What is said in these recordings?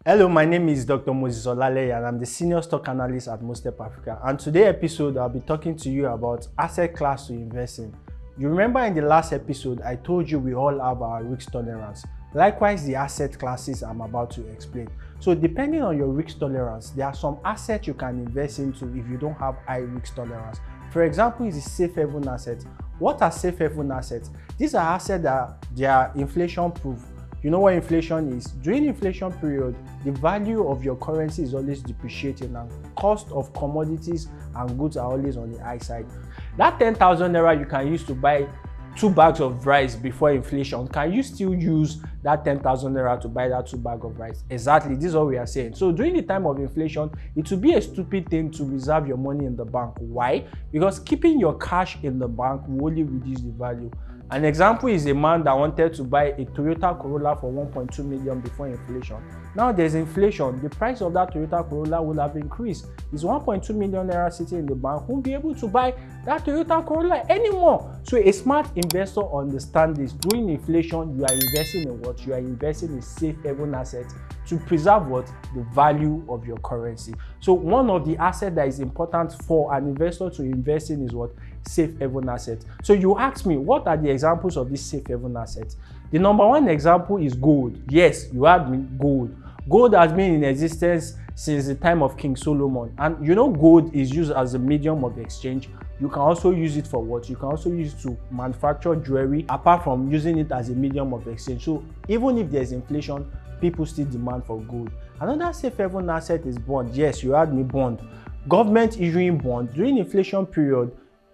Hello, my name is Dr. Moses Olale and I'm the Senior Stock Analyst at Mostep Africa. And today's episode, I'll be talking to you about asset class to invest in. You remember in the last episode, I told you we all have our risk tolerance. Likewise, the asset classes I'm about to explain. So depending on your risk tolerance, there are some assets you can invest into if you don't have high risk tolerance. For example, is the safe haven asset. What are safe haven assets? These are assets that they are inflation proof. You know what inflation is? During inflation period, the value of your currency is always depreciating and cost of commodities and goods are always on the high side. That 10,000 naira you can use to buy 2 bags of rice before inflation, can you still use that 10,000 naira to buy that 2 bags of rice? Exactly, this is what we are saying. So during the time of inflation, it will be a stupid thing to reserve your money in the bank. Why? Because keeping your cash in the bank will only reduce the value. An example is a man that wanted to buy a Toyota Corolla for 1.2 million before inflation. Now there's inflation, the price of that Toyota Corolla will have increased. Is 1.2 million naira sitting in the bank, won't be able to buy that Toyota Corolla anymore. So a smart investor understands this. During inflation, you are investing in what? You are investing in safe haven assets to preserve what? The value of your currency. So one of the assets that is important for an investor to invest in is what? Safe haven assets. So you ask me, what are the examples of these safe haven assets? The number one example is gold. Yes, you heard me, gold. Gold has been in existence since the time of King Solomon. And you know, gold is used as a medium of exchange. You can also use it for what? You can also use it to manufacture jewelry, apart from using it as a medium of exchange. So even if there's inflation, people still demand for gold. Another safe haven asset is bond. Yes, you heard me, bond. Government issuing bond during inflation period,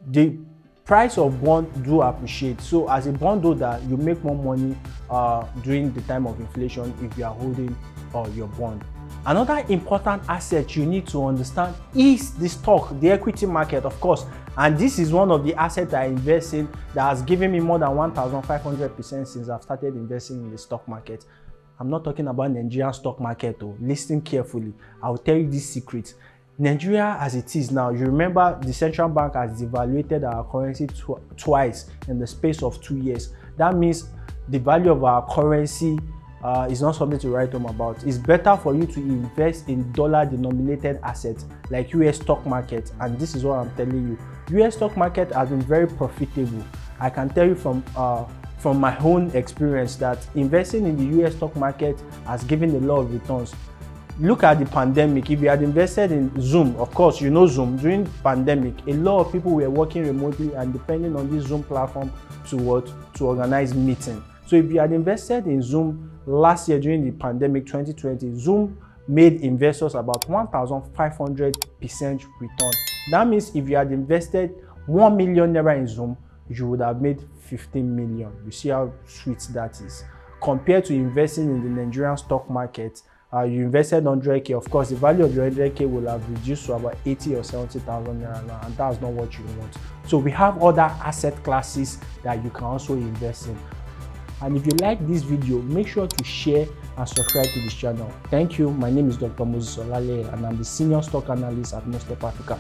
the price of bond do appreciate. So as a bondholder, you make more money during the time of inflation if you are holding your bond. Another important asset you need to understand is the stock, the equity market, of course. And this is one of the assets I invest in that has given me more than 1,500% since I've started investing in the stock market. I'm not talking about Nigerian stock market though. Listen carefully. I'll tell you this secret. Nigeria as it is now, you remember the central bank has devaluated our currency twice in the space of 2 years. That means the value of our currency is not something to write home about. It's better for you to invest in dollar-denominated assets like US stock market, and this is what I'm telling you. US stock market has been very profitable. I can tell you from my own experience that investing in the US stock market has given a lot of returns. Look at the pandemic. If you had invested in Zoom, of course, you know Zoom, during pandemic, a lot of people were working remotely and depending on this Zoom platform to organize meetings. So if you had invested in Zoom last year during the pandemic 2020, Zoom made investors about 1,500% return. That means if you had invested 1 million naira in Zoom, you would have made 15 million. You see how sweet that is. Compared to investing in the Nigerian stock market, you invested 100k, of course the value of your 100k will have reduced to about 80 or 70,000 naira now, and that's not what you want. So we have other asset classes that you can also invest in. And if you like this video, make sure to share and subscribe to this channel. Thank you. My name is Dr. Moses Olale and I'm the Senior Stock Analyst at Mostep Africa.